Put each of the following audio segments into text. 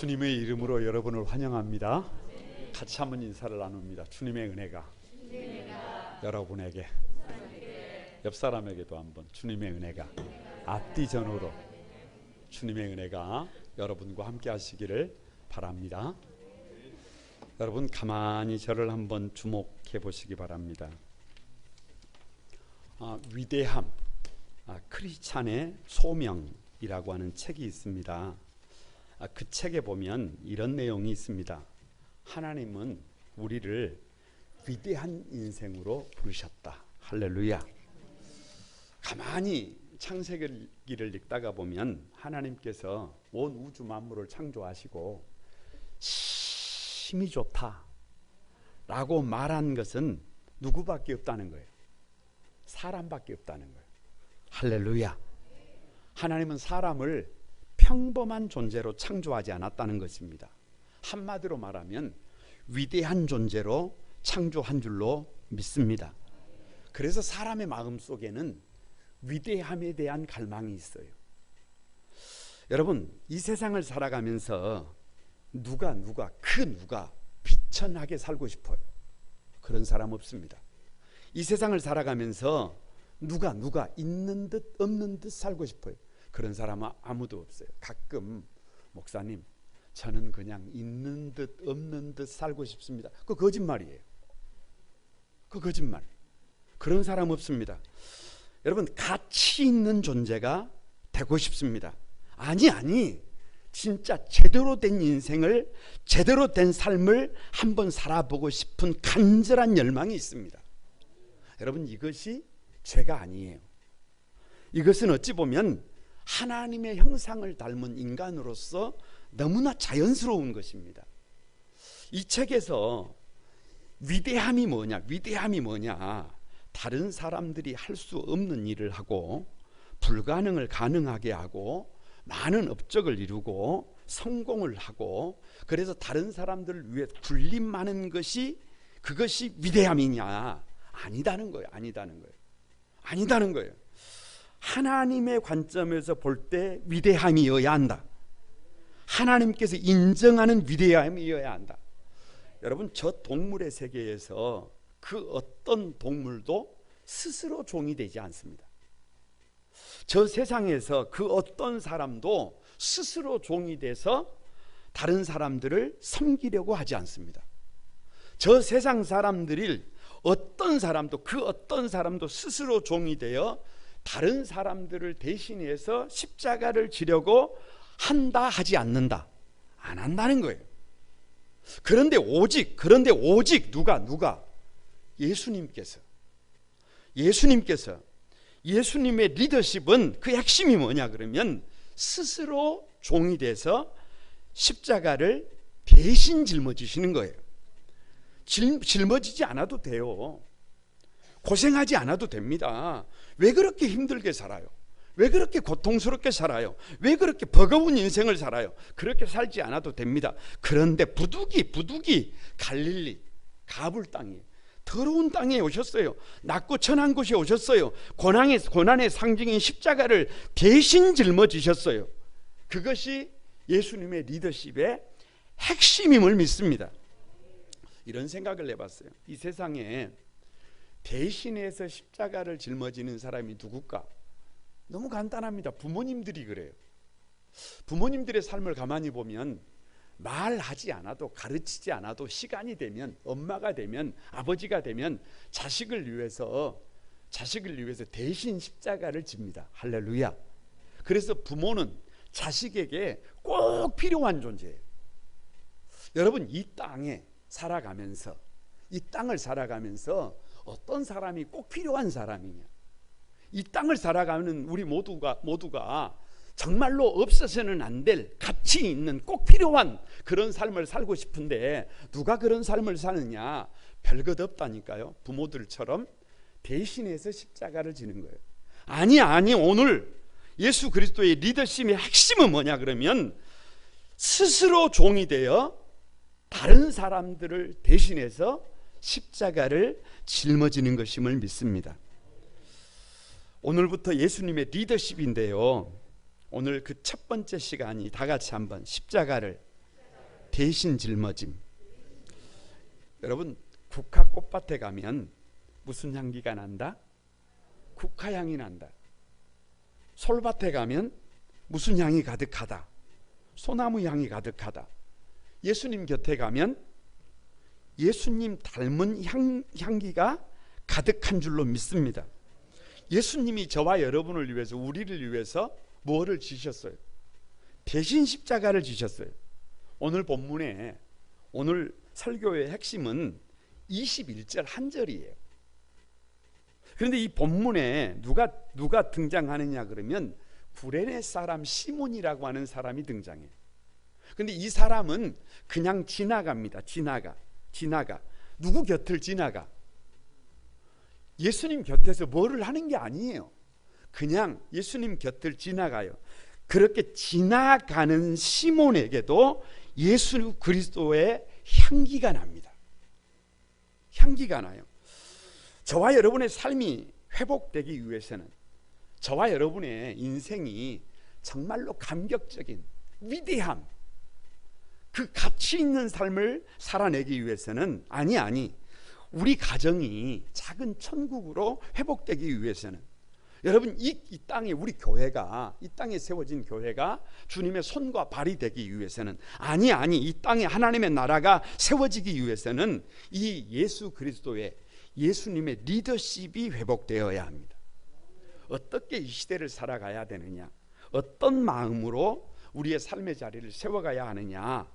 주님의 이름으로 여러분을 환영합니다. 같이 한번 인사를 나눕니다. 주님의 은혜가 여러분에게, 옆 사람에게도 한번 주님의 은혜가, 앞뒤 전후로 주님의 은혜가 여러분과 함께 하시기를 바랍니다. 여러분 가만히 저를 한번 주목해 보시기 바랍니다. 위대함, 크리스찬의 소명이라고 하는 책이 있습니다. 그 책에 보면 이런 내용이 있습니다. 하나님은 우리를 위대한 인생으로 부르셨다. 할렐루야. 가만히 창세기를 읽다가 보면 하나님께서 온 우주 만물을 창조하시고 심히 좋다 라고 말한 것은 누구밖에 없다는 거예요. 사람밖에 없다는 거예요. 할렐루야. 하나님은 사람을 평범한 존재로 창조하지 않았다는 것입니다. 한마디로 말하면 위대한 존재로 창조한 줄로 믿습니다. 그래서 사람의 마음 속에는 위대함에 대한 갈망이 있어요. 여러분, 이 세상을 살아가면서 누가 비천하게 살고 싶어요? 그런 사람 없습니다. 이 세상을 살아가면서 누가 있는 듯 없는 듯 살고 싶어요? 그런 사람은 아무도 없어요. 가끔 목사님, 저는 그냥 있는 듯 없는 듯 살고 싶습니다. 그거 거짓말이에요. 그거 거짓말. 그런 사람 없습니다. 여러분, 가치 있는 존재가 되고 싶습니다. 아니, 진짜 제대로 된 인생을, 제대로 된 삶을 한번 살아보고 싶은 간절한 열망이 있습니다. 여러분, 이것이 죄가 아니에요. 이것은 어찌 보면 하나님의 형상을 닮은 인간으로서 너무나 자연스러운 것입니다. 이 책에서 위대함이 뭐냐? 다른 사람들이 할 수 없는 일을 하고 불가능을 가능하게 하고 많은 업적을 이루고 성공을 하고, 그래서 다른 사람들을 위해 군림하는 것이, 그것이 위대함이냐? 아니다는 거예요. 하나님의 관점에서 볼 때 위대함이어야 한다. 하나님께서 인정하는 위대함이어야 한다. 여러분, 저 동물의 세계에서 그 어떤 동물도 스스로 종이 되지 않습니다. 저 세상에서 그 어떤 사람도 스스로 종이 돼서 다른 사람들을 섬기려고 하지 않습니다. 저 세상 사람들이 어떤 사람도 스스로 종이 되어 다른 사람들을 대신해서 십자가를 지려고 한다 하지 않는다. 안 한다는 거예요. 그런데 오직 누가? 예수님의 리더십은 그 핵심이 뭐냐 그러면 스스로 종이 돼서 십자가를 대신 짊어지시는 거예요. 짊어지지 않아도 돼요. 고생하지 않아도 됩니다. 왜 그렇게 힘들게 살아요? 왜 그렇게 고통스럽게 살아요? 왜 그렇게 버거운 인생을 살아요? 그렇게 살지 않아도 됩니다. 그런데 부득이 갈릴리 가불 땅에, 더러운 땅에 오셨어요. 낮고 천한 곳에 오셨어요. 고난의 상징인 십자가를 대신 짊어지셨어요. 그것이 예수님의 리더십의 핵심임을 믿습니다. 이런 생각을 해봤어요. 이 세상에 대신해서 십자가를 짊어지는 사람이 누굴까? 너무 간단합니다. 부모님들이 그래요. 부모님들의 삶을 가만히 보면 말하지 않아도, 가르치지 않아도 시간이 되면, 엄마가 되면, 아버지가 되면 자식을 위해서 대신 십자가를 집니다. 할렐루야. 그래서 부모는 자식에게 꼭 필요한 존재예요. 여러분, 이 땅을 살아가면서 어떤 사람이 꼭 필요한 사람이냐? 이 땅을 살아가는 우리 모두가 정말로 없어서는 안 될 가치 있는, 꼭 필요한 그런 삶을 살고 싶은데 누가 그런 삶을 사느냐? 별것 없다니까요. 부모들처럼 대신해서 십자가를 지는 거예요. 아니, 오늘 예수 그리스도의 리더십의 핵심은 뭐냐 그러면 스스로 종이 되어 다른 사람들을 대신해서 십자가를 짊어지는 것임을 믿습니다. 오늘부터 예수님의 리더십인데요, 오늘 그 첫 번째 시간이 다 같이 한번 십자가를 대신 짊어짐. 여러분, 국화 꽃밭에 가면 무슨 향기가 난다? 국화향이 난다. 솔밭에 가면 무슨 향이 가득하다? 소나무 향이 가득하다. 예수님 곁에 가면 예수님 닮은 향기가 가득한 줄로 믿습니다. 예수님이 저와 여러분을 위해서, 우리를 위해서 뭐를 지셨어요? 대신 십자가를 지셨어요. 오늘 본문에, 오늘 설교의 핵심은 21절 한 절이에요. 그런데 이 본문에 누가 등장하느냐 그러면 구레네 사람 시몬이라고 하는 사람이 등장해요. 그런데 이 사람은 그냥 지나갑니다. 지나가. 누구 곁을 지나가? 예수님 곁에서 뭐를 하는 게 아니에요. 그냥 예수님 곁을 지나가요. 그렇게 지나가는 시몬에게도 예수 그리스도의 향기가 납니다. 향기가 나요. 저와 여러분의 삶이 회복되기 위해서는, 저와 여러분의 인생이 정말로 감격적인 위대함, 그 가치 있는 삶을 살아내기 위해서는, 우리 가정이 작은 천국으로 회복되기 위해서는, 여러분 이 땅에 우리 교회가, 이 땅에 세워진 교회가 주님의 손과 발이 되기 위해서는, 이 땅에 하나님의 나라가 세워지기 위해서는 이 예수 그리스도의, 예수님의 리더십이 회복되어야 합니다. 어떻게 이 시대를 살아가야 되느냐, 어떤 마음으로 우리의 삶의 자리를 세워가야 하느냐.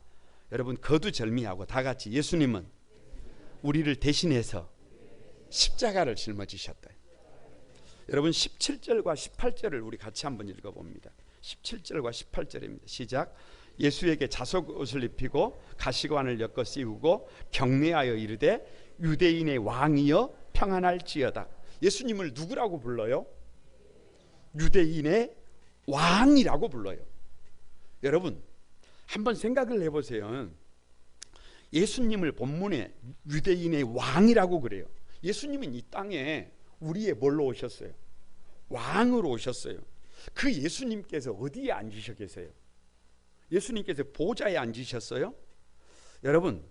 여러분 거두절미하고 다 같이 예수님은 우리를 대신해서 십자가를 짊어지셨다. 여러분 17절과 18절을 우리 같이 한번 읽어봅니다. 17절과 18절입니다. 시작. 예수에게 자석 옷을 입히고 가시관을 엮어 씌우고 경례하여 이르되 유대인의 왕이여 평안할지어다. 예수님을 누구라고 불러요? 유대인의 왕이라고 불러요. 여러분 한번 생각을 해보세요. 예수님을 본문에 유대인의 왕이라고 그래요. 예수님은 이 땅에 우리의 뭘로 오셨어요? 왕으로 오셨어요. 그 예수님께서 어디에 앉으셔 계세요? 예수님께서 보좌에 앉으셨어요? 여러분,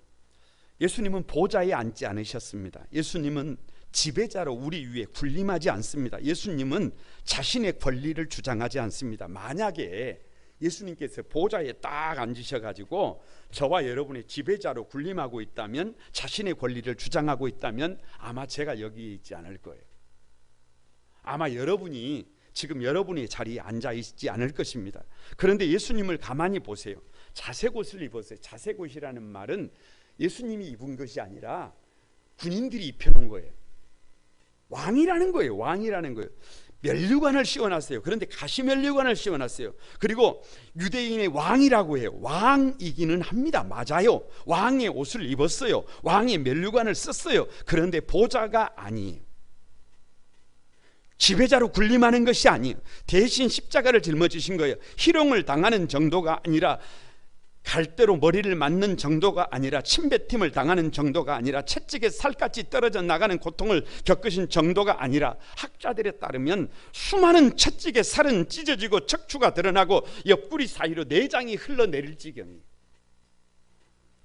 예수님은 보좌에 앉지 않으셨습니다. 예수님은 지배자로 우리 위에 군림하지 않습니다. 예수님은 자신의 권리를 주장하지 않습니다. 만약에 예수님께서 보좌에 딱 앉으셔가지고 저와 여러분의 지배자로 군림하고 있다면, 자신의 권리를 주장하고 있다면 아마 제가 여기 있지 않을 거예요. 아마 여러분이 지금 여러분의 자리에 앉아 있지 않을 것입니다. 그런데 예수님을 가만히 보세요. 자색 옷을 입었어요. 자색 옷이라는 말은 예수님이 입은 것이 아니라 군인들이 입혀놓은 거예요. 왕이라는 거예요. 왕이라는 거예요. 면류관을 씌워놨어요. 그런데 가시면류관을 씌워놨어요. 그리고 유대인의 왕이라고 해요. 왕이기는 합니다. 맞아요. 왕의 옷을 입었어요. 왕의 면류관을 썼어요. 그런데 보좌가 아니에요. 지배자로 군림하는 것이 아니에요. 대신 십자가를 짊어지신 거예요. 희롱을 당하는 정도가 아니라, 갈대로 머리를 맞는 정도가 아니라, 침뱉음을 당하는 정도가 아니라, 채찍에 살갗이 떨어져 나가는 고통을 겪으신 정도가 아니라, 학자들에 따르면 수많은 채찍에 살은 찢어지고 척추가 드러나고 옆구리 사이로 내장이 흘러내릴 지경이.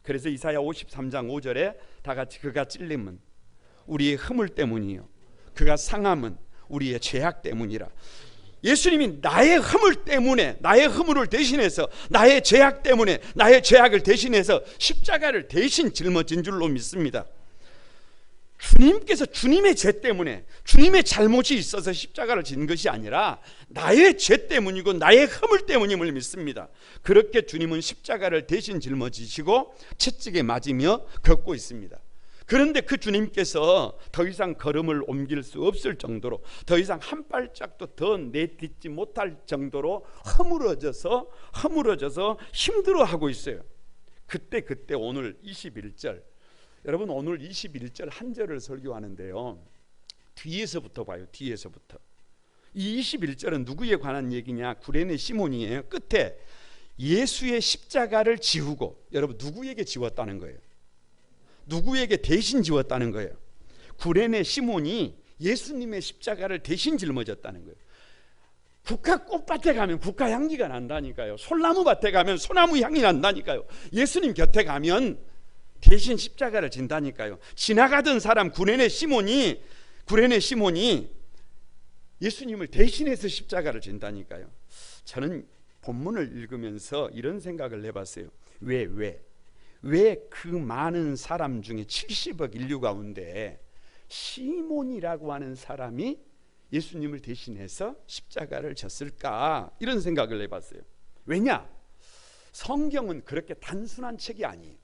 그래서 이사야 53장 5절에 다 같이 그가 찔림은 우리의 허물 때문이요 그가 상함은 우리의 죄악 때문이라. 예수님이 나의 허물 때문에, 나의 허물을 대신해서, 나의 죄악 때문에, 나의 죄악을 대신해서 십자가를 대신 짊어진 줄로 믿습니다. 주님께서 주님의 죄 때문에, 주님의 잘못이 있어서 십자가를 진 것이 아니라 나의 죄 때문이고 나의 허물 때문임을 믿습니다. 그렇게 주님은 십자가를 대신 짊어지시고 채찍에 맞으며 걷고 있습니다. 그런데 그 주님께서 더 이상 걸음을 옮길 수 없을 정도로, 더 이상 한 발짝도 더 내딛지 못할 정도로 허물어져서 힘들어하고 있어요. 그때 오늘 21절, 여러분 오늘 21절 한 절을 설교하는데요, 뒤에서부터 봐요. 뒤에서부터. 이 21절은 누구에 관한 얘기냐? 구레네 시몬이에요. 끝에 예수의 십자가를 지우고, 여러분 누구에게 지웠다는 거예요? 누구에게 대신 지웠다는 거예요? 구레네 시몬이 예수님의 십자가를 대신 짊어졌다는 거예요. 국화 꽃밭에 가면 국화 향기가 난다니까요. 솔나무 밭에 가면 소나무 향이 난다니까요. 예수님 곁에 가면 대신 십자가를 진다니까요. 지나가던 사람 구레네 시몬이 예수님을 대신해서 십자가를 진다니까요. 저는 본문을 읽으면서 이런 생각을 해봤어요. 왜 그 많은 사람 중에 70억 인류 가운데 시몬이라고 하는 사람이 예수님을 대신해서 십자가를 졌을까? 이런 생각을 해봤어요. 왜냐? 성경은 그렇게 단순한 책이 아니에요.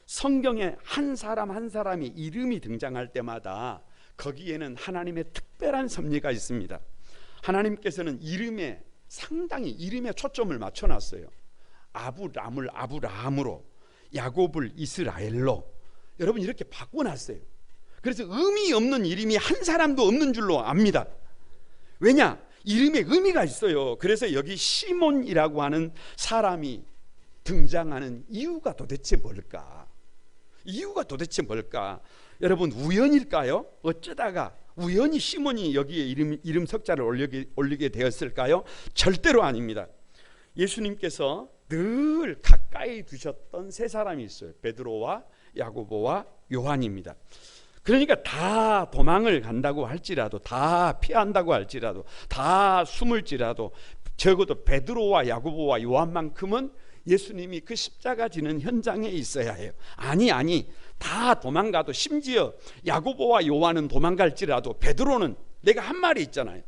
성경에 한 사람 한 사람의 이름이 등장할 때마다 거기에는 하나님의 특별한 섭리가 있습니다. 하나님께서는 상당히 이름에 초점을 맞춰놨어요. 아브람을 아브라함으로, 야곱을 이스라엘로, 여러분 이렇게 바꿔놨어요. 그래서 의미 없는 이름이 한 사람도 없는 줄로 압니다. 왜냐? 이름에 의미가 있어요. 그래서 여기 시몬이라고 하는 사람이 등장하는 이유가 도대체 뭘까? 여러분 우연일까요? 어쩌다가 우연히 시몬이 여기에 이름 석자를 올리게 되었을까요? 절대로 아닙니다. 예수님께서 늘 가까이 두셨던 세 사람이 있어요. 베드로와 야고보와 요한입니다. 그러니까 다 도망을 간다고 할지라도, 다 피한다고 할지라도, 다 숨을지라도 적어도 베드로와 야고보와 요한만큼은 예수님이 그 십자가 지는 현장에 있어야 해요. 아니 다 도망가도, 심지어 야고보와 요한은 도망갈지라도 베드로는, 내가 한 말이 있잖아요.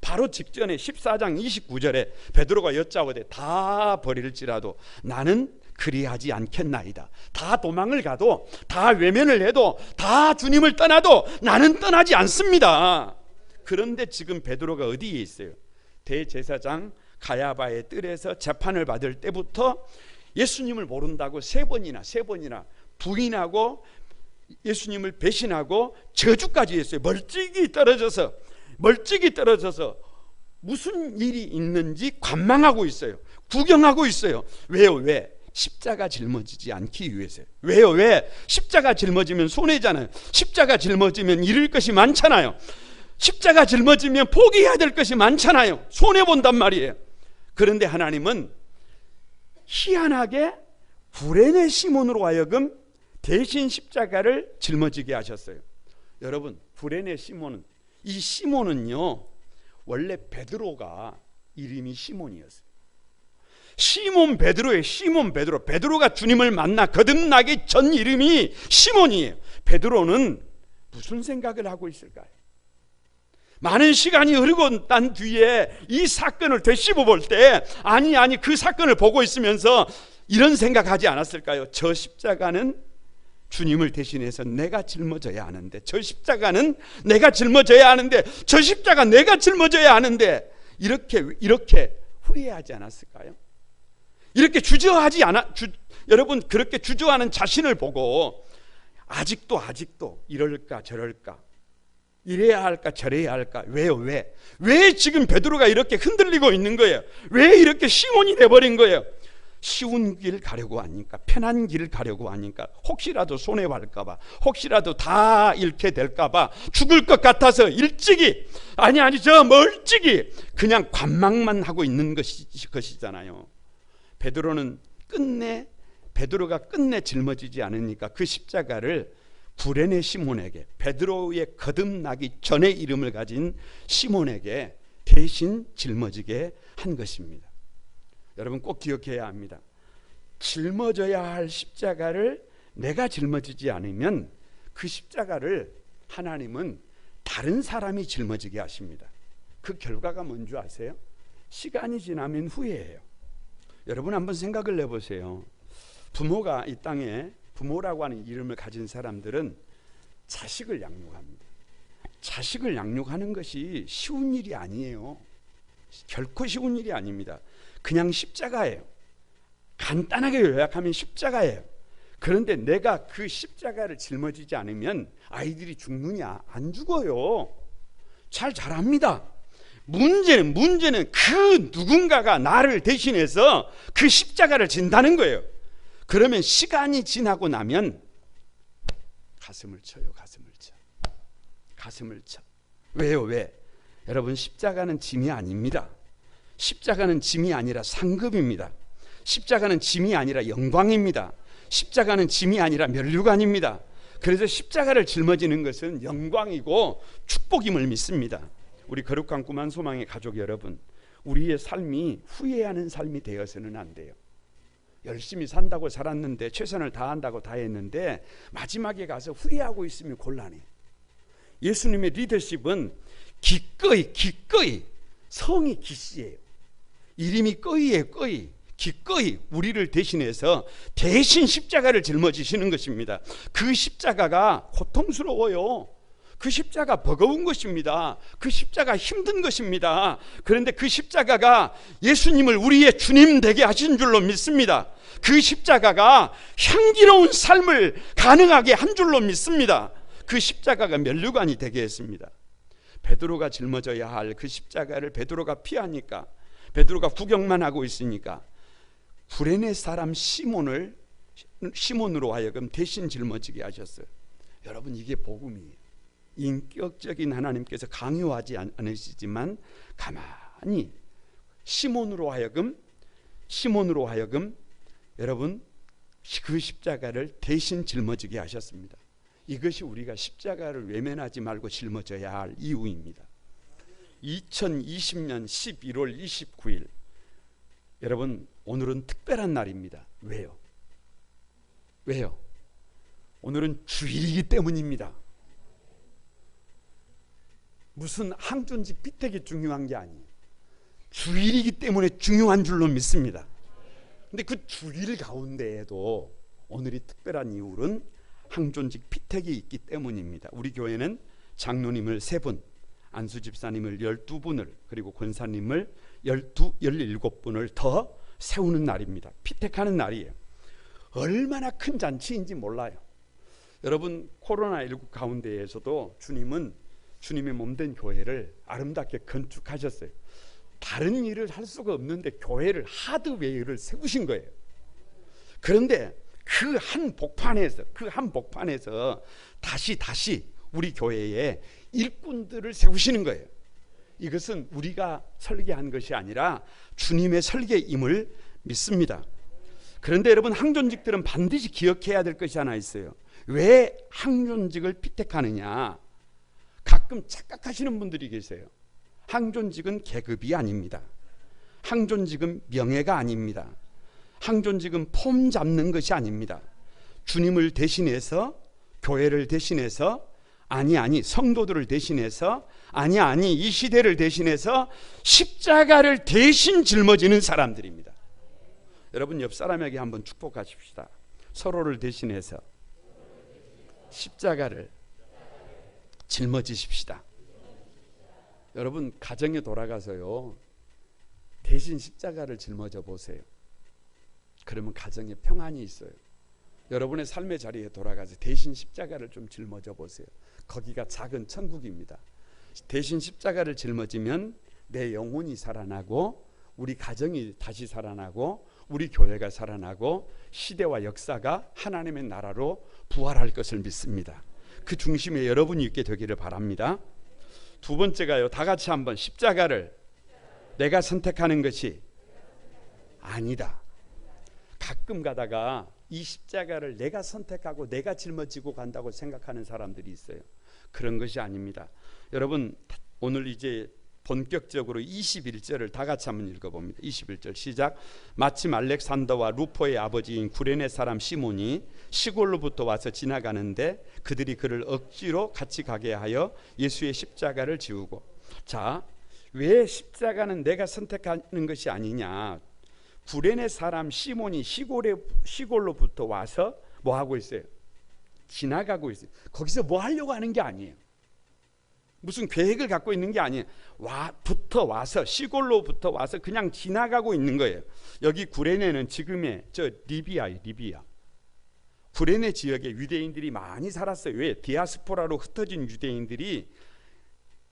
바로 직전에 14장 29절에 베드로가 여짜오되 다 버릴지라도 나는 그리하지 않겠나이다. 다 도망을 가도, 다 외면을 해도, 다 주님을 떠나도 나는 떠나지 않습니다. 그런데 지금 베드로가 어디에 있어요? 대제사장 가야바의 뜰에서 재판을 받을 때부터 예수님을 모른다고 세 번이나 부인하고 예수님을 배신하고 저주까지 했어요. 멀찍이 떨어져서 무슨 일이 있는지 관망하고 있어요. 구경하고 있어요. 왜요? 십자가 짊어지지 않기 위해서요. 왜요? 십자가 짊어지면 손해잖아요. 십자가 짊어지면 잃을 것이 많잖아요. 십자가 짊어지면 포기해야 될 것이 많잖아요. 손해본단 말이에요. 그런데 하나님은 희한하게 구레네 시몬으로 하여금 대신 십자가를 짊어지게 하셨어요. 여러분, 구레네 시몬은, 이 시몬은요 원래 베드로가 이름이 시몬이었어요. 시몬 베드로. 베드로가 주님을 만나 거듭나기 전 이름이 시몬이에요. 베드로는 무슨 생각을 하고 있을까요? 많은 시간이 흐르고 난 뒤에 이 사건을 되씹어 볼 때 아니 그 사건을 보고 있으면서 이런 생각하지 않았을까요? 저 십자가는 주님을 대신해서 내가 짊어져야 하는데, 저 십자가는 내가 짊어져야 하는데, 저 십자가 내가 짊어져야 하는데, 이렇게 후회하지 않았을까요? 이렇게 여러분 그렇게 주저하는 자신을 보고 아직도 이럴까 저럴까, 이래야 할까 저래야 할까. 왜요? 왜 지금 베드로가 이렇게 흔들리고 있는 거예요? 왜 이렇게 시몬이 돼버린 거예요? 쉬운 길 가려고 하니까, 편한 길 가려고 하니까, 혹시라도 손해볼까봐, 혹시라도 다 잃게 될까봐, 죽을 것 같아서 일찍이, 저 멀찍이 그냥 관망만 하고 있는 것이잖아요. 베드로가 끝내 짊어지지 않으니까 그 십자가를 구레네 시몬에게, 베드로의 거듭나기 전에 이름을 가진 시몬에게 대신 짊어지게 한 것입니다. 여러분 꼭 기억해야 합니다. 짊어져야 할 십자가를 내가 짊어지지 않으면 그 십자가를 하나님은 다른 사람이 짊어지게 하십니다. 그 결과가 뭔지 아세요? 시간이 지나면 후회해요. 여러분 한번 생각을 해보세요. 부모가 이 땅에, 부모라고 하는 이름을 가진 사람들은 자식을 양육합니다. 자식을 양육하는 것이 쉬운 일이 아니에요. 결코 쉬운 일이 아닙니다. 그냥 십자가예요. 간단하게 요약하면 십자가예요. 그런데 내가 그 십자가를 짊어지지 않으면 아이들이 죽느냐? 안 죽어요. 잘 자랍니다. 문제는 그 누군가가 나를 대신해서 그 십자가를 진다는 거예요. 그러면 시간이 지나고 나면 가슴을 쳐. 왜요? 여러분, 십자가는 짐이 아닙니다. 십자가는 짐이 아니라 상급입니다. 십자가는 짐이 아니라 영광입니다. 십자가는 짐이 아니라 면류관입니다. 그래서 십자가를 짊어지는 것은 영광이고 축복임을 믿습니다. 우리 거룩한 꿈한 소망의 가족 여러분, 우리의 삶이 후회하는 삶이 되어서는 안 돼요. 열심히 산다고 살았는데, 최선을 다한다고 다 했는데 마지막에 가서 후회하고 있으면 곤란해. 예수님의 리더십은 기꺼이, 성이 기씨예요. 이름이 꺼이예요. 기꺼이 우리를 대신해서 대신 십자가를 짊어지시는 것입니다. 그 십자가가 고통스러워요. 그 십자가 버거운 것입니다. 그 십자가 힘든 것입니다. 그런데 그 십자가가 예수님을 우리의 주님 되게 하신 줄로 믿습니다. 그 십자가가 향기로운 삶을 가능하게 한 줄로 믿습니다. 그 십자가가 면류관이 되게 했습니다. 베드로가 짊어져야 할 그 십자가를 베드로가 피하니까, 베드로가 구경만 하고 있으니까 구레네 사람 시몬으로 하여금 대신 짊어지게 하셨어요. 여러분, 이게 복음이에요. 인격적인 하나님께서 강요하지 않으시지만 가만히 시몬으로 하여금 여러분 그 십자가를 대신 짊어지게 하셨습니다. 이것이 우리가 십자가를 외면하지 말고 짊어져야 할 이유입니다. 2020년 11월 29일, 여러분 오늘은 특별한 날입니다. 왜요? 오늘은 주일이기 때문입니다. 무슨 항존직 피택이 중요한 게 아니에요. 주일이기 때문에 중요한 줄로 믿습니다. 근데 그 주일 가운데에도 오늘이 특별한 이유는 항존직 피택이 있기 때문입니다. 우리 교회는 장로님을 3분, 안수 집사님을 12분을, 그리고 권사님을 17분을 더 세우는 날입니다. 피택하는 날이에요. 얼마나 큰 잔치인지 몰라요. 여러분, 코로나19 가운데에서도 주님의 몸된 교회를 아름답게 건축하셨어요. 다른 일을 할 수가 없는데 교회를, 하드웨어를 세우신 거예요. 그런데 그 한 복판에서 다시 우리 교회에 일꾼들을 세우시는 거예요. 이것은 우리가 설계한 것이 아니라 주님의 설계임을 믿습니다. 그런데 여러분, 항존직들은 반드시 기억해야 될 것이 하나 있어요. 왜 항존직을 피택하느냐? 가끔 착각하시는 분들이 계세요. 항존직은 계급이 아닙니다. 항존직은 명예가 아닙니다. 항존직은 폼 잡는 것이 아닙니다. 주님을 대신해서, 교회를 대신해서, 아니 성도들을 대신해서, 아니 이 시대를 대신해서 십자가를 대신 짊어지는 사람들입니다. 여러분, 옆 사람에게 한번 축복하십시다. 서로를 대신해서 십자가를 짊어지십시다. 여러분, 가정에 돌아가서요, 대신 십자가를 짊어져 보세요. 그러면 가정에 평안이 있어요. 여러분의 삶의 자리에 돌아가서 대신 십자가를 좀 짊어져 보세요. 거기가 작은 천국입니다. 대신 십자가를 짊어지면 내 영혼이 살아나고, 우리 가정이 다시 살아나고, 우리 교회가 살아나고, 시대와 역사가 하나님의 나라로 부활할 것을 믿습니다. 그 중심에 여러분이 있게 되기를 바랍니다. 두 번째가요, 다 같이 한번, 십자가를 내가 선택하는 것이 아니다. 가끔 가다가 이 십자가를 내가 선택하고 내가 짊어지고 간다고 생각하는 사람들이 있어요. 그런 것이 아닙니다. 여러분, 오늘 이제 본격적으로 21절을 다 같이 한번 읽어봅니다. 21절 시작. 마침 알렉산더와 루포의 아버지인 구레네 사람 시몬이 시골로부터 와서 지나가는데 그들이 그를 억지로 같이 가게 하여 예수의 십자가를 지우고. 자, 왜 십자가는 내가 선택하는 것이 아니냐? 구레네 사람 시몬이 시골로부터 와서 뭐 하고 있어요? 지나가고 있어요. 거기서 뭐 하려고 하는 게 아니에요. 무슨 계획을 갖고 있는 게 아니에요. 와서 시골로부터 와서 그냥 지나가고 있는 거예요. 여기 구레네는 지금의 리비아. 구레네 지역에 유대인들이 많이 살았어요. 왜? 디아스포라로 흩어진 유대인들이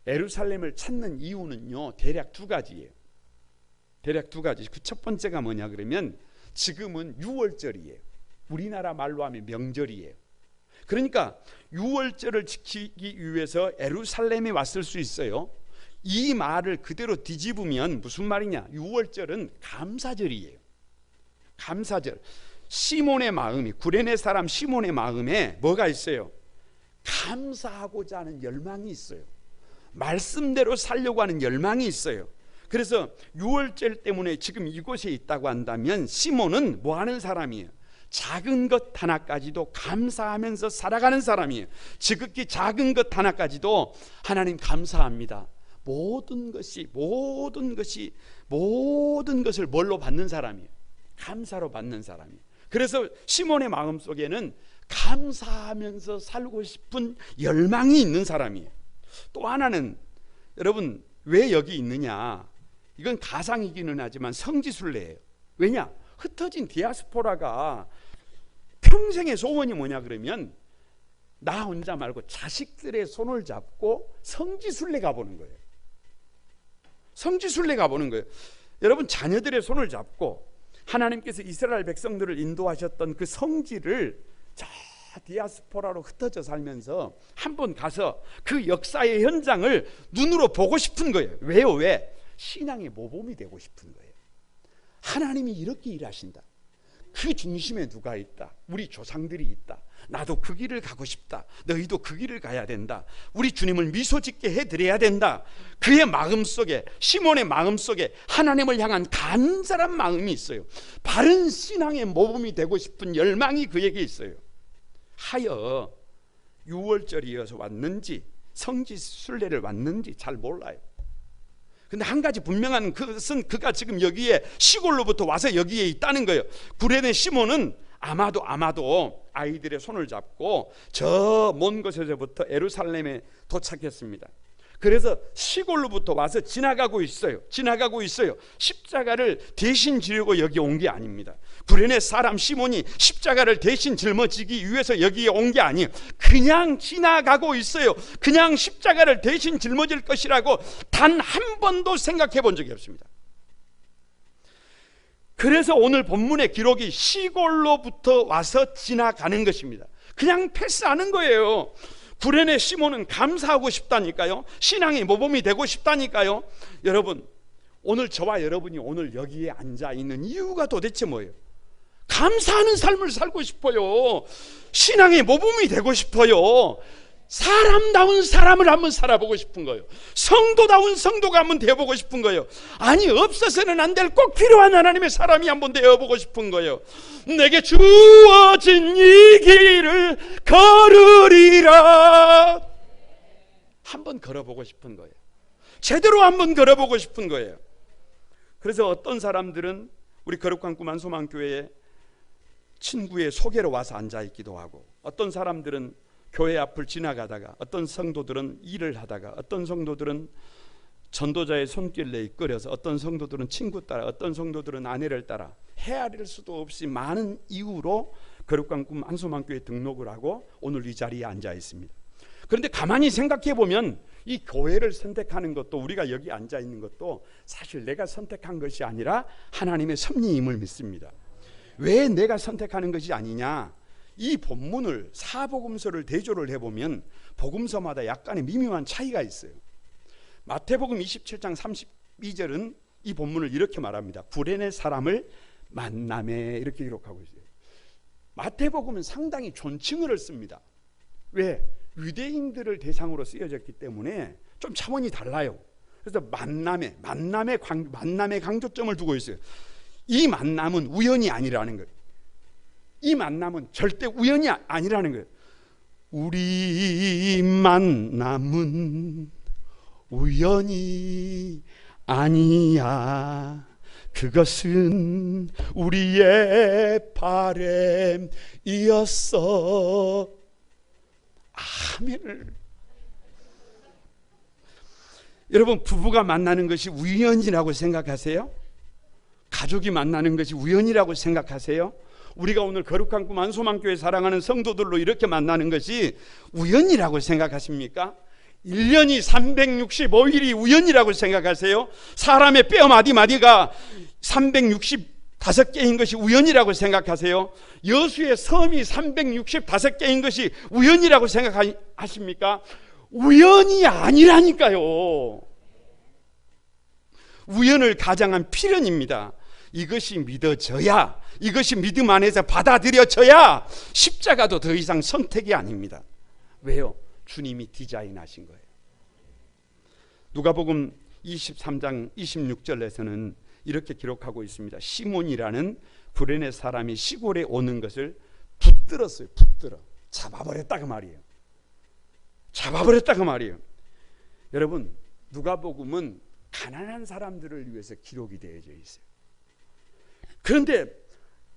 예루살렘을 찾는 이유는요, 대략 두 가지예요. 그 첫 번째가 뭐냐 그러면, 지금은 유월절이에요. 우리나라 말로 하면 명절이에요. 그러니까 유월절을 지키기 위해서 예루살렘에 왔을 수 있어요. 이 말을 그대로 뒤집으면 무슨 말이냐? 6월절은 감사절이에요. 감사절. 시몬의 마음이, 구레네 사람 시몬의 마음에 뭐가 있어요? 감사하고자 하는 열망이 있어요. 말씀대로 살려고 하는 열망이 있어요. 그래서 6월절 때문에 지금 이곳에 있다고 한다면 시몬은 뭐 하는 사람이에요? 작은 것 하나까지도 감사하면서 살아가는 사람이에요. 지극히 작은 것 하나까지도 하나님 감사합니다. 모든 것을 뭘로 받는 사람이에요? 감사로 받는 사람이에요. 그래서 시몬의 마음속에는 감사하면서 살고 싶은 열망이 있는 사람이에요. 또 하나는 여러분 왜 여기 있느냐? 이건 가상이기는 하지만 성지순례예요. 왜냐? 흩어진 디아스포라가 평생의 소원이 뭐냐 그러면 나 혼자 말고 자식들의 손을 잡고 성지순례 가보는 거예요. 성지순례 가보는 거예요. 여러분 자녀들의 손을 잡고 하나님께서 이스라엘 백성들을 인도하셨던 그 성지를 저 디아스포라로 흩어져 살면서 한번 가서 그 역사의 현장을 눈으로 보고 싶은 거예요. 왜요? 왜? 신앙의 모범이 되고 싶은 거예요. 하나님이 이렇게 일하신다. 그 중심에 누가 있다? 우리 조상들이 있다. 나도 그 길을 가고 싶다. 너희도 그 길을 가야 된다. 우리 주님을 미소 짓게 해드려야 된다. 그의 마음속에, 시몬의 마음속에 하나님을 향한 간절한 마음이 있어요. 바른 신앙의 모범이 되고 싶은 열망이 그에게 있어요. 하여 6월절이어서 왔는지 성지 순례를 왔는지 잘 몰라요. 근데 한 가지 분명한 것은 그가 지금 여기에 시골로부터 와서 여기에 있다는 거예요. 구레네 시몬은 아마도 아이들의 손을 잡고 저 먼 곳에서부터 예루살렘에 도착했습니다. 그래서 시골로부터 와서 지나가고 있어요. 십자가를 대신 지려고 여기 온 게 아닙니다. 구레네 사람 시몬이 십자가를 대신 짊어지기 위해서 여기에 온 게 아니에요. 그냥 지나가고 있어요. 그냥 십자가를 대신 짊어질 것이라고 단 한 번도 생각해 본 적이 없습니다. 그래서 오늘 본문의 기록이 시골로부터 와서 지나가는 것입니다. 그냥 패스하는 거예요. 구레네 시몬은 감사하고 싶다니까요. 신앙의 모범이 되고 싶다니까요. 여러분, 오늘 저와 여러분이 오늘 여기에 앉아 있는 이유가 도대체 뭐예요? 감사하는 삶을 살고 싶어요. 신앙의 모범이 되고 싶어요. 사람다운 사람을 한번 살아보고 싶은 거예요. 성도다운 성도가 한번 되어보고 싶은 거예요. 아니 없어서는 안 될 꼭 필요한 하나님의 사람이 한번 되어보고 싶은 거예요. 내게 주어진 이 길을 걸으리라. 한번 걸어보고 싶은 거예요. 제대로 한번 걸어보고 싶은 거예요. 그래서 어떤 사람들은 우리 거룩한 꿈 한소망교회에 친구의 소개로 와서 앉아있기도 하고, 어떤 사람들은 교회 앞을 지나가다가, 어떤 성도들은 일을 하다가, 어떤 성도들은 전도자의 손길에 이끌려서, 어떤 성도들은 친구 따라, 어떤 성도들은 아내를 따라 헤아릴 수도 없이 많은 이유로 거룩한 꿈 한소망교회에 등록을 하고 오늘 이 자리에 앉아 있습니다. 그런데 가만히 생각해 보면 이 교회를 선택하는 것도, 우리가 여기 앉아 있는 것도 사실 내가 선택한 것이 아니라 하나님의 섭리임을 믿습니다. 왜 내가 선택하는 것이 아니냐? 이 본문을, 사복음서를 대조를 해보면 복음서마다 약간의 미묘한 차이가 있어요. 마태복음 27장 32절은 이 본문을 이렇게 말합니다. 구레네 사람을 만나매, 이렇게 기록하고 있어요. 마태복음은 상당히 존칭어를 씁니다. 왜? 유대인들을 대상으로 쓰여졌기 때문에 좀 차원이 달라요. 그래서 만남의 강조점을 두고 있어요. 이 만남은 우연이 아니라는 거예요. 이 만남은 절대 우연이 아니라는 거예요. 우리 만남은 우연이 아니야. 그것은 우리의 바램이었어. 아멘을. 여러분, 부부가 만나는 것이 우연이라고 생각하세요? 가족이 만나는 것이 우연이라고 생각하세요? 우리가 오늘 거룩한 꿈 한소망교회 사랑하는 성도들로 이렇게 만나는 것이 우연이라고 생각하십니까? 1년이 365일이 우연이라고 생각하세요? 사람의 뼈 마디마디가 365개인 것이 우연이라고 생각하세요? 여수의 섬이 365개인 것이 우연이라고 생각하십니까? 우연이 아니라니까요. 우연을 가장한 필연입니다. 이것이 믿어져야, 이것이 믿음 안에서 받아들여져야 십자가도 더 이상 선택이 아닙니다. 왜요? 주님이 디자인하신 거예요. 누가복음 23장 26절에서는 이렇게 기록하고 있습니다. 시몬이라는 구레네 사람이 시골에 오는 것을 붙들었어요. 붙들어 잡아버렸다 그 말이에요. 잡아버렸다 그 말이에요. 여러분, 누가복음은 가난한 사람들을 위해서 기록이 되어져 있어요. 그런데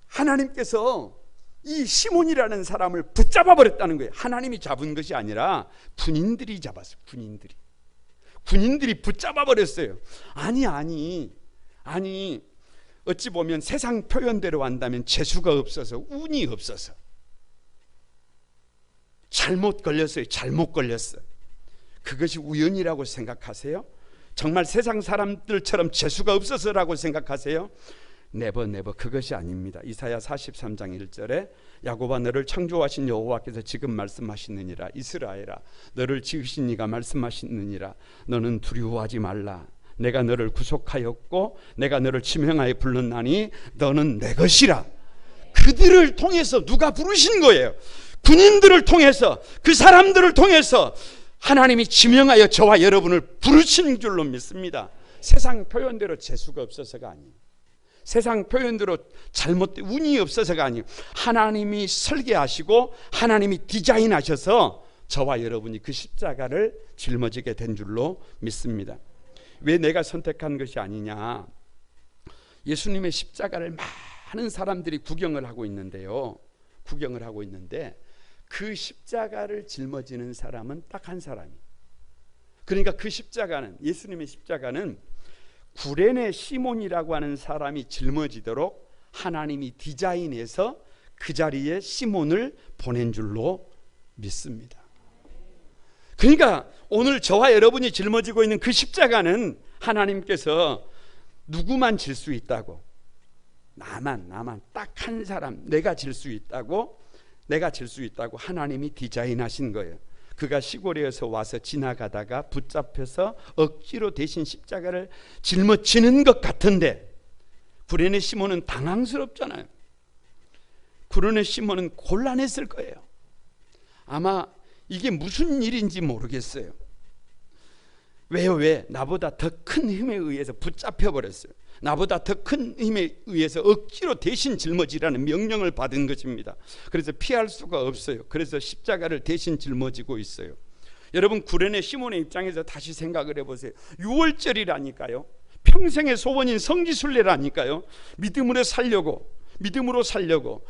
하나님께서 이 시몬이라는 사람을 붙잡아 버렸다는 거예요. 하나님이 잡은 것이 아니라 군인들이 잡았어요. 군인들이 붙잡아 버렸어요. 아니 어찌 보면 세상 표현대로 한다면 재수가 없어서, 운이 없어서 잘못 걸렸어요. 잘못 걸렸어요. 그것이 우연이라고 생각하세요? 정말 세상 사람들처럼 재수가 없어서라고 생각하세요? 네버 그것이 아닙니다. 이사야 43장 1절에 야곱아 너를 창조하신 여호와께서 지금 말씀하시느니라. 이스라엘아 너를 지으신 이가 말씀하시느니라. 너는 두려워하지 말라. 내가 너를 구속하였고 내가 너를 지명하여 불렀나니 너는 내 것이라. 그들을 통해서 누가 부르신 거예요? 군인들을 통해서, 그 사람들을 통해서 하나님이 지명하여 저와 여러분을 부르신 줄로 믿습니다. 세상 표현대로 재수가 없어서가 아니에요. 세상 표현대로 잘못된 운이 없어서가 아니에요. 하나님이 설계하시고 하나님이 디자인하셔서 저와 여러분이 그 십자가를 짊어지게 된 줄로 믿습니다. 왜 내가 선택한 것이 아니냐? 예수님의 십자가를 많은 사람들이 구경을 하고 있는데요. 구경을 하고 있는데 그 십자가를 짊어지는 사람은 딱 한 사람이에요. 그러니까 그 십자가는, 예수님의 십자가는 구레네 시몬이라고 하는 사람이 짊어지도록 하나님이 디자인해서 그 자리에 시몬을 보낸 줄로 믿습니다. 그러니까 오늘 저와 여러분이 짊어지고 있는 그 십자가는 하나님께서 누구만 질 수 있다고, 나만 딱 한 사람, 내가 질 수 있다고 하나님이 디자인하신 거예요. 그가 시골에서 와서 지나가다가 붙잡혀서 억지로 대신 십자가를 짊어지는 것 같은데, 구레네 시몬은 당황스럽잖아요. 구레네 시몬은 곤란했을 거예요. 아마 이게 무슨 일인지 모르겠어요. 왜요? 왜? 나보다 더 큰 힘에 의해서 붙잡혀 버렸어요. 나보다 더 큰 힘에 의해서 억지로 대신 짊어지라는 명령을 받은 것입니다. 그래서 피할 수가 없어요. 그래서 십자가를 대신 짊어지고 있어요. 여러분, 구레네 시몬의 입장에서 다시 생각을 해보세요. 6월절이라니까요. 평생의 소원인 성지순례라니까요. 믿음으로 살려고,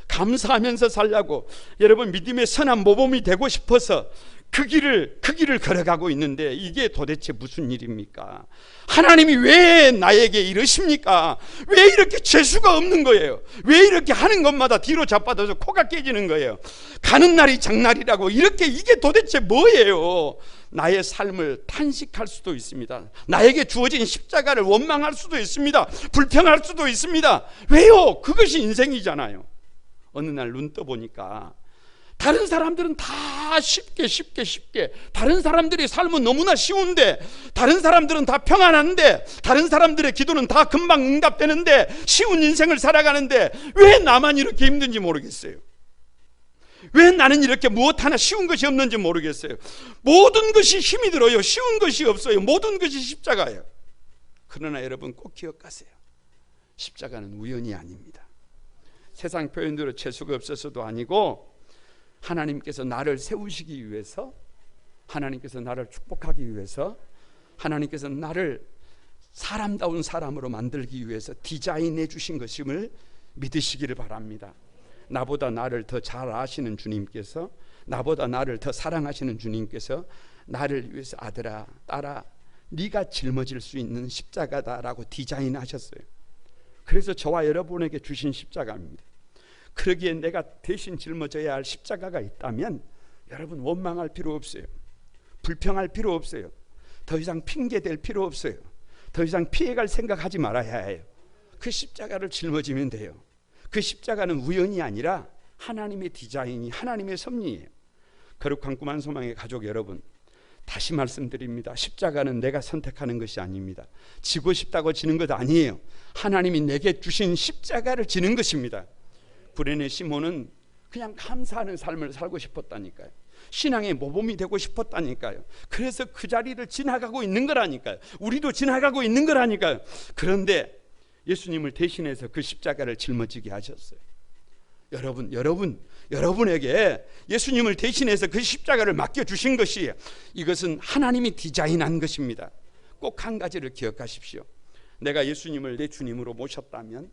감사하면서 살려고, 여러분 믿음의 선한 모범이 되고 싶어서 그 길을 걸어가고 있는데 이게 도대체 무슨 일입니까? 하나님이 왜 나에게 이러십니까? 왜 이렇게 재수가 없는 거예요? 왜 이렇게 하는 것마다 뒤로 자빠져서 코가 깨지는 거예요? 가는 날이 장날이라고, 이게 도대체 뭐예요? 나의 삶을 탄식할 수도 있습니다. 나에게 주어진 십자가를 원망할 수도 있습니다. 불평할 수도 있습니다. 왜요? 그것이 인생이잖아요. 어느 날 눈 떠보니까 다른 사람들은 다 쉽게 다른 사람들의 삶은 너무나 쉬운데, 다른 사람들은 다 평안한데, 다른 사람들의 기도는 다 금방 응답되는데, 쉬운 인생을 살아가는데 왜 나만 이렇게 힘든지 모르겠어요. 왜 나는 이렇게 무엇 하나 쉬운 것이 없는지 모르겠어요. 모든 것이 힘이 들어요. 쉬운 것이 없어요. 모든 것이 십자가예요. 그러나 여러분 꼭 기억하세요. 십자가는 우연이 아닙니다. 세상 표현대로 재수가 없어서도 아니고, 하나님께서 나를 세우시기 위해서, 하나님께서 나를 축복하기 위해서, 하나님께서 나를 사람다운 사람으로 만들기 위해서 디자인해 주신 것임을 믿으시기를 바랍니다. 나보다 나를 더 잘 아시는 주님께서, 나보다 나를 더 사랑하시는 주님께서 나를 위해서 아들아, 딸아, 네가 짊어질 수 있는 십자가다라고 디자인하셨어요. 그래서 저와 여러분에게 주신 십자가입니다. 그러기에 내가 대신 짊어져야 할 십자가가 있다면 여러분 원망할 필요 없어요. 불평할 필요 없어요. 더 이상 핑계댈 필요 없어요. 더 이상 피해갈 생각하지 말아야 해요. 그 십자가를 짊어지면 돼요. 그 십자가는 우연이 아니라 하나님의 디자인이, 하나님의 섭리예요. 거룩한 꿈한 소망의 가족 여러분, 다시 말씀드립니다. 십자가는 내가 선택하는 것이 아닙니다. 지고 싶다고 지는 것 아니에요. 하나님이 내게 주신 십자가를 지는 것입니다. 구레네 시몬은 그냥 감사하는 삶을 살고 싶었다니까요. 신앙의 모범이 되고 싶었다니까요. 그래서 그 자리를 지나가고 있는 거라니까요. 우리도 지나가고 있는 거라니까요. 그런데 예수님을 대신해서 그 십자가를 짊어지게 하셨어요. 여러분에게 예수님을 대신해서 그 십자가를 맡겨주신 것이, 이것은 하나님이 디자인한 것입니다. 꼭 한 가지를 기억하십시오. 내가 예수님을 내 주님으로 모셨다면,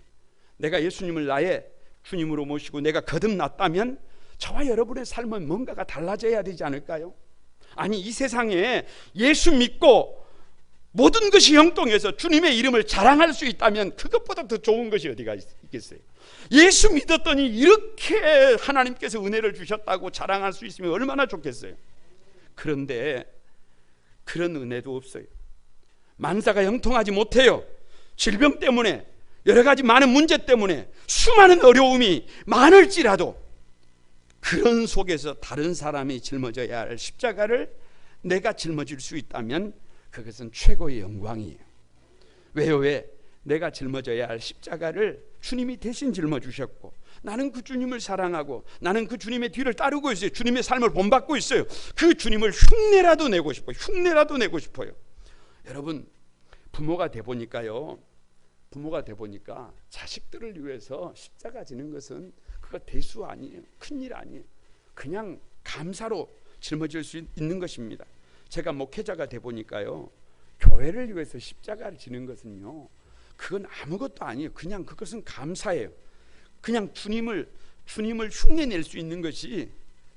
내가 예수님을 나의 주님으로 모시고 내가 거듭났다면 저와 여러분의 삶은 뭔가가 달라져야 되지 않을까요? 아니, 이 세상에 예수 믿고 모든 것이 형통해서 주님의 이름을 자랑할 수 있다면 그것보다 더 좋은 것이 어디가 있겠어요? 예수 믿었더니 이렇게 하나님께서 은혜를 주셨다고 자랑할 수 있으면 얼마나 좋겠어요. 그런데 그런 은혜도 없어요. 만사가 형통하지 못해요. 질병 때문에, 여러 가지 많은 문제 때문에 수많은 어려움이 많을지라도 그런 속에서 다른 사람이 짊어져야 할 십자가를 내가 짊어질 수 있다면 그것은 최고의 영광이에요. 왜요? 왜? 내가 짊어져야 할 십자가를 주님이 대신 짊어주셨고, 나는 그 주님을 사랑하고 나는 그 주님의 뒤를 따르고 있어요. 주님의 삶을 본받고 있어요. 그 주님을 흉내라도 내고 싶어요. 여러분, 부모가 돼 보니까 자식들을 위해서 십자가 지는 것은 그거 대수 아니에요. 큰일 아니에요. 그냥 감사로 짊어질 수 있는 것입니다. 제가 목회자가 돼 보니까요, 교회를 위해서 십자가를 지는 것은요, 그건 아무것도 아니에요. 그냥 그것은 감사예요. 그냥 주님을 흉내낼 수 있는 것이,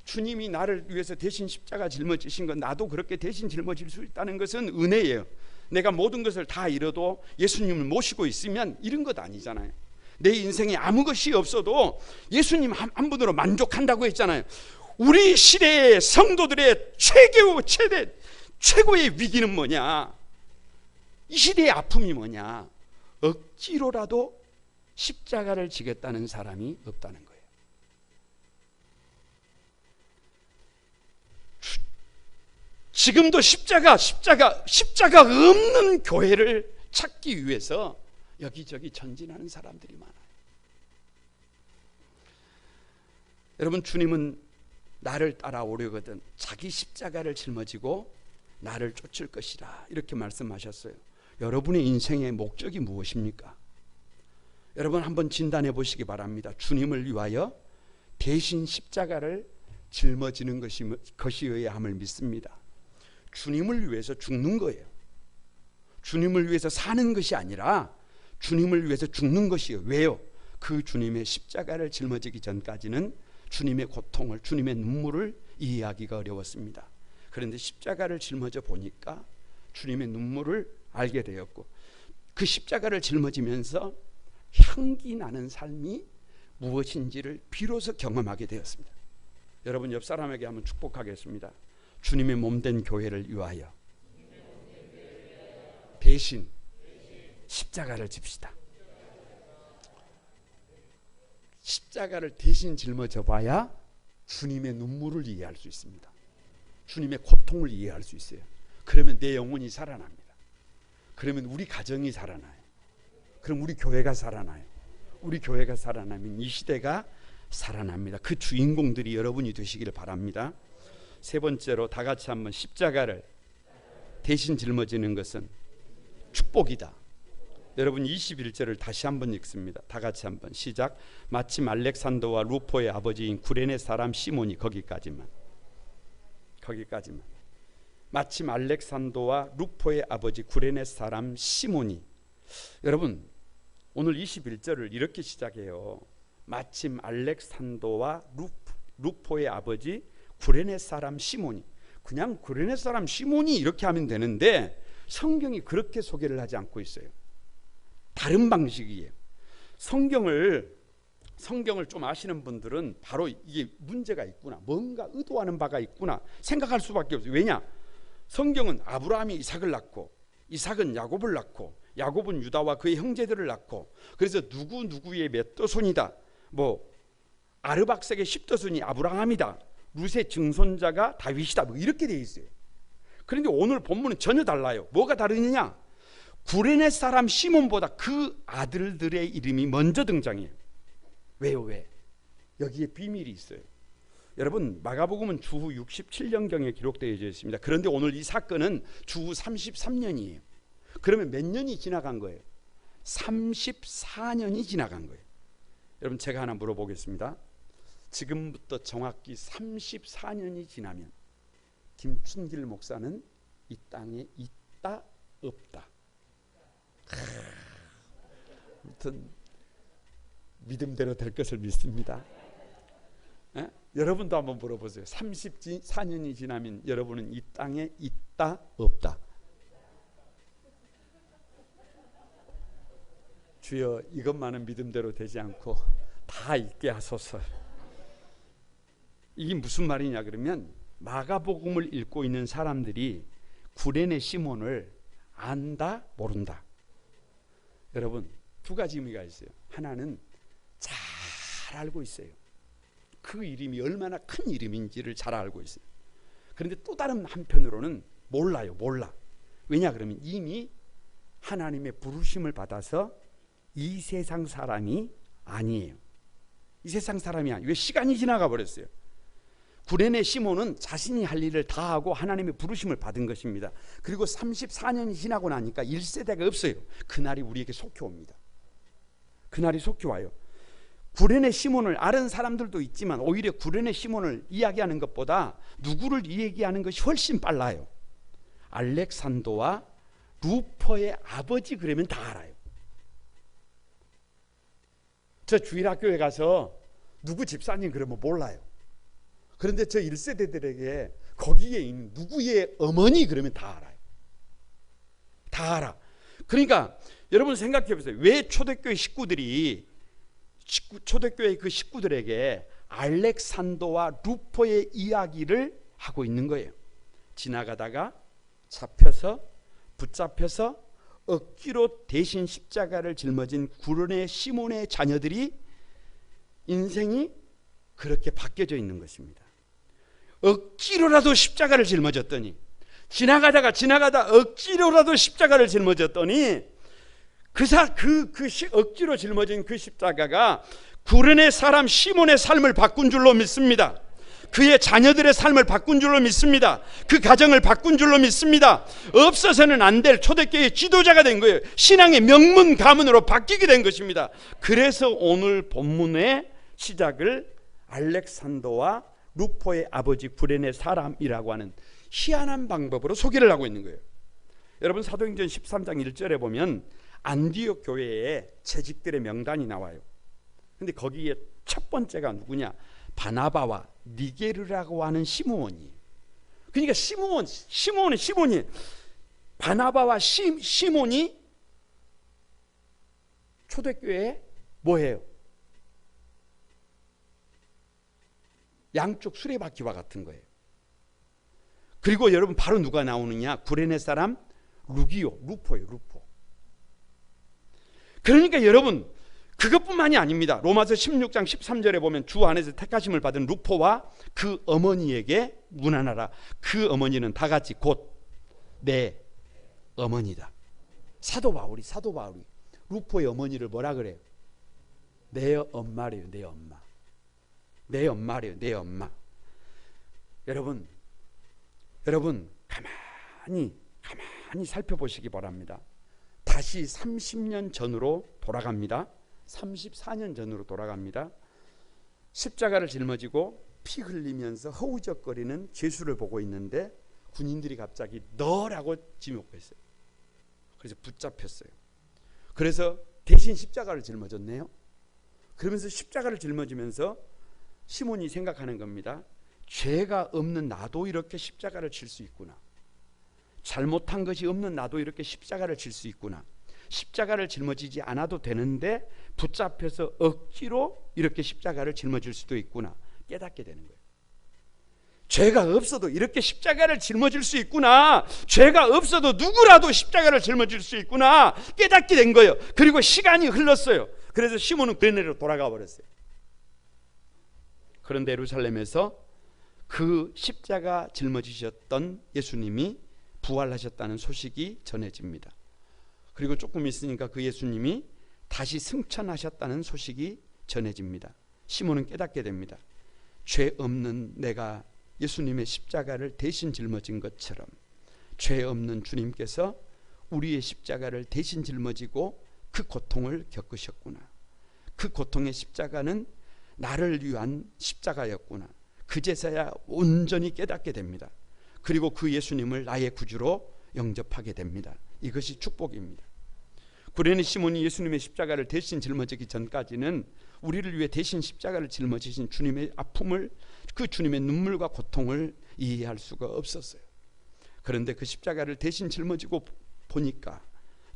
주님이 나를 위해서 대신 십자가 짊어지신 건 나도 그렇게 대신 짊어질 수 있다는 것은 은혜예요. 내가 모든 것을 다 잃어도 예수님을 모시고 있으면 이런 것 아니잖아요. 내 인생에 아무 것이 없어도 예수님 한 분으로 만족한다고 했잖아요. 우리 시대의 성도들의 최고의 위기는 뭐냐? 이 시대의 아픔이 뭐냐? 억지로라도 십자가를 지겠다는 사람이 없다는 거예요. 지금도 십자가 없는 교회를 찾기 위해서 여기저기 전진하는 사람들이 많아요. 여러분, 주님은 나를 따라오려거든 자기 십자가를 짊어지고 나를 쫓을 것이라, 이렇게 말씀하셨어요. 여러분의 인생의 목적이 무엇입니까? 여러분 한번 진단해 보시기 바랍니다. 주님을 위하여 대신 십자가를 짊어지는 것이어야 함을 믿습니다. 주님을 위해서 죽는 거예요. 주님을 위해서 사는 것이 아니라 주님을 위해서 죽는 것이에요. 왜요? 그 주님의 십자가를 짊어지기 전까지는 주님의 고통을, 주님의 눈물을 이해하기가 어려웠습니다. 그런데 십자가를 짊어져 보니까 주님의 눈물을 알게 되었고, 그 십자가를 짊어지면서 향기 나는 삶이 무엇인지를 비로소 경험하게 되었습니다. 여러분, 옆 사람에게 한번 축복하겠습니다. 주님의 몸된 교회를 위하여 대신 십자가를 집시다. 십자가를 대신 짊어져 봐야 주님의 눈물을 이해할 수 있습니다. 주님의 고통을 이해할 수 있어요. 그러면 내 영혼이 살아납니다. 그러면 우리 가정이 살아나요. 그럼 우리 교회가 살아나요. 우리 교회가 살아나면 이 시대가 살아납니다. 그 주인공들이 여러분이 되시기를 바랍니다. 세 번째로 다 같이 한번 십자가를 대신 짊어지는 것은 축복이다. 여러분 21절을 다시 한번 읽습니다. 다 같이 한번 시작. 마침 알렉산더와 루포의 아버지인 구레네 사람 시몬이 거기까지만. 마침 알렉산더와 루포의 아버지 구레네 사람 시몬이. 여러분 오늘 21절을 이렇게 시작해요. 마침 알렉산더와 루포의 아버지 구레네 사람 시몬이. 그냥 구레네 사람 시몬이 이렇게 하면 되는데 성경이 그렇게 소개를 하지 않고 있어요. 다른 방식이에요. 성경을 좀 아시는 분들은 바로 이게 문제가 있구나, 뭔가 의도하는 바가 있구나 생각할 수밖에 없어요. 왜냐? 성경은 아브라함이 이삭을 낳고, 이삭은 야곱을 낳고, 야곱은 유다와 그의 형제들을 낳고, 그래서 누구의 맏더손이다, 아르박색의 십더손이 아브라함이다, 룻의 증손자가 다윗이다, 이렇게 돼 있어요. 그런데 오늘 본문은 전혀 달라요. 뭐가 다르느냐? 구레네 사람 시몬보다 그 아들들의 이름이 먼저 등장해요. 왜요? 왜? 여기에 비밀이 있어요. 여러분, 마가복음은 주후 67년경에 기록되어 있습니다. 그런데 오늘 이 사건은 주후 33년이에요. 그러면 몇 년이 지나간 거예요? 34년이 지나간 거예요. 여러분, 제가 하나 물어보겠습니다. 지금부터 정확히 34년이 지나면 김춘길 목사는 이 땅에 있다 없다? 아무튼 믿음대로 될 것을 믿습니다. 에? 여러분도 한번 물어보세요. 34년이 지나면 여러분은 이 땅에 있다 없다? 주여, 이것만은 믿음대로 되지 않고 다 있게 하소서. 이게 무슨 말이냐 그러면, 마가복음을 읽고 있는 사람들이 구레네 시몬을 안다 모른다. 여러분, 두 가지 의미가 있어요. 하나는 잘 알고 있어요. 그 이름이 얼마나 큰 이름인지를 잘 알고 있어요. 그런데 또 다른 한편으로는 몰라요. 몰라. 왜냐 그러면 이미 하나님의 부르심을 받아서 이 세상 사람이 아니에요. 이 세상 사람이 아니에요. 왜? 시간이 지나가 버렸어요. 구레네 시몬은 자신이 할 일을 다 하고 하나님의 부르심을 받은 것입니다. 그리고 34년이 지나고 나니까 1세대가 없어요. 그날이 우리에게 속히 옵니다. 그날이 속히 와요. 구레네 시몬을 아는 사람들도 있지만 오히려 구레네 시몬을 이야기하는 것보다 누구를 이야기하는 것이 훨씬 빨라요. 알렉산더와 루퍼의 아버지 그러면 다 알아요. 저 주일학교에 가서 누구 집사님 그러면 몰라요. 그런데 저 1세대들에게 거기에 있는 누구의 어머니 그러면 다 알아요. 다 알아. 그러니까 여러분 생각해 보세요. 왜 초대교회 식구들이 초대교회 그 식구들에게 알렉산더와 루포의 이야기를 하고 있는 거예요. 지나가다가 잡혀서 붙잡혀서 억지로 대신 십자가를 짊어진 구레네 시몬의 자녀들이 인생이 그렇게 바뀌어져 있는 것입니다. 억지로라도 십자가를 짊어졌더니, 지나가다 억지로라도 십자가를 짊어졌더니 억지로 짊어진 그 십자가가 구레네 사람 시몬의 삶을 바꾼 줄로 믿습니다. 그의 자녀들의 삶을 바꾼 줄로 믿습니다. 그 가정을 바꾼 줄로 믿습니다. 없어서는 안 될 초대교회의 지도자가 된 거예요. 신앙의 명문 가문으로 바뀌게 된 것입니다. 그래서 오늘 본문의 시작을 알렉산더와 루포의 아버지 구레네 사람이라고 하는 희한한 방법으로 소개를 하고 있는 거예요. 여러분, 사도행전 13장 1절에 보면 안디옥 교회의 재직들의 명단이 나와요. 근데 거기에 첫 번째가 누구냐? 바나바와 니게르라고 하는 시므온이. 그러니까 시몬이 바나바와 시몬이 초대교회에 뭐예요? 양쪽 수레바퀴와 같은 거예요. 그리고 여러분 바로 누가 나오느냐? 구레네 사람 루포예요. 루포. 그러니까 여러분 그것뿐만이 아닙니다. 로마서 16장 13절에 보면 주 안에서 택하심을 받은 루포와 그 어머니에게 문안하라. 그 어머니는 다 같이 곧 내 어머니다. 사도 바울이 루포의 어머니를 뭐라 그래요? 내 엄마래요. 내 엄마. 내 엄마래요. 내 엄마. 여러분 가만히 살펴보시기 바랍니다. 다시 30년 전으로 돌아갑니다. 34년 전으로 돌아갑니다. 십자가를 짊어지고 피 흘리면서 허우적거리는 예수를 보고 있는데 군인들이 갑자기 너라고 지목했어요. 그래서 붙잡혔어요. 그래서 대신 십자가를 짊어졌네요. 그러면서 십자가를 짊어지면서 시몬이 생각하는 겁니다. 죄가 없는 나도 이렇게 십자가를 칠 수 있구나. 잘못한 것이 없는 나도 이렇게 십자가를 칠 수 있구나. 십자가를 짊어지지 않아도 되는데 붙잡혀서 억지로 이렇게 십자가를 짊어질 수도 있구나. 깨닫게 되는 거예요. 죄가 없어도 이렇게 십자가를 짊어질 수 있구나. 죄가 없어도 누구라도 십자가를 짊어질 수 있구나. 깨닫게 된 거예요. 그리고 시간이 흘렀어요. 그래서 시몬은 구레네로 돌아가 버렸어요. 그런데 예루살렘에서 그 십자가 짊어지셨던 예수님이 부활하셨다는 소식이 전해집니다. 그리고 조금 있으니까 그 예수님이 다시 승천하셨다는 소식이 전해집니다. 시몬은 깨닫게 됩니다. 죄 없는 내가 예수님의 십자가를 대신 짊어진 것처럼 죄 없는 주님께서 우리의 십자가를 대신 짊어지고 그 고통을 겪으셨구나. 그 고통의 십자가는 나를 위한 십자가였구나. 그제서야 온전히 깨닫게 됩니다. 그리고 그 예수님을 나의 구주로 영접하게 됩니다. 이것이 축복입니다. 구레네 시몬이 예수님의 십자가를 대신 짊어지기 전까지는 우리를 위해 대신 십자가를 짊어지신 주님의 아픔을, 그 주님의 눈물과 고통을 이해할 수가 없었어요. 그런데 그 십자가를 대신 짊어지고 보니까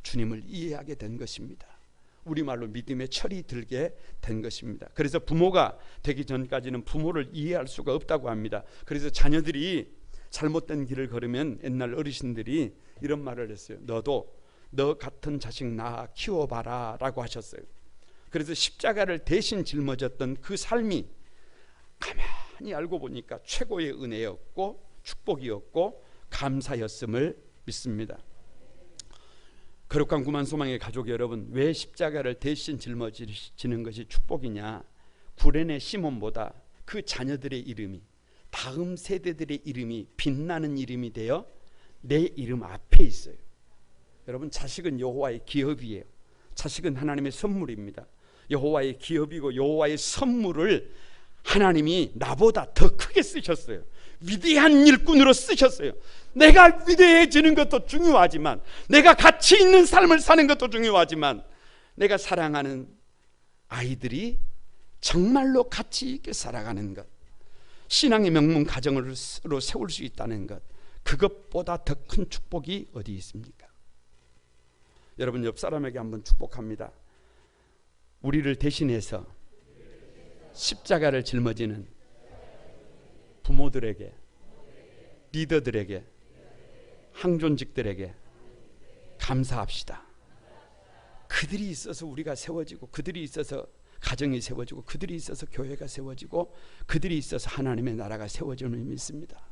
주님을 이해하게 된 것입니다. 우리말로 믿음의 철이 들게 된 것입니다. 그래서 부모가 되기 전까지는 부모를 이해할 수가 없다고 합니다. 그래서 자녀들이 잘못된 길을 걸으면 옛날 어르신들이 이런 말을 했어요. 너도 너 같은 자식 낳아 키워봐라 라고 하셨어요. 그래서 십자가를 대신 짊어졌던 그 삶이 가만히 알고 보니까 최고의 은혜였고 축복이었고 감사였음을 믿습니다. 거룩한 구만소망의 가족 여러분, 왜 십자가를 대신 짊어지는 것이 축복이냐? 구레네 시몬보다 그 자녀들의 이름이, 다음 세대들의 이름이 빛나는 이름이 되어 내 이름 앞에 있어요. 여러분, 자식은 여호와의 기업이에요. 자식은 하나님의 선물입니다. 여호와의 기업이고 여호와의 선물을 하나님이 나보다 더 크게 쓰셨어요. 위대한 일꾼으로 쓰셨어요. 내가 위대해지는 것도 중요하지만, 내가 가치 있는 삶을 사는 것도 중요하지만, 내가 사랑하는 아이들이 정말로 가치 있게 살아가는 것, 신앙의 명문 가정으로 세울 수 있다는 것, 그것보다 더 큰 축복이 어디 있습니까? 여러분, 옆 사람에게 한번 축복합니다. 우리를 대신해서 십자가를 짊어지는 부모들에게, 리더들에게, 항존직들에게 감사합시다. 그들이 있어서 우리가 세워지고, 그들이 있어서 가정이 세워지고, 그들이 있어서 교회가 세워지고, 그들이 있어서 하나님의 나라가 세워짐을 믿습니다.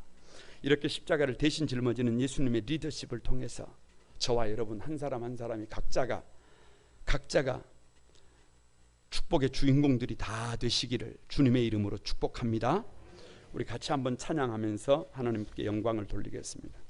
이렇게 십자가를 대신 짊어지는 예수님의 리더십을 통해서 저와 여러분 한 사람 한 사람이 각자가 축복의 주인공들이 다 되시기를 주님의 이름으로 축복합니다. 우리 같이 한번 찬양하면서 하나님께 영광을 돌리겠습니다.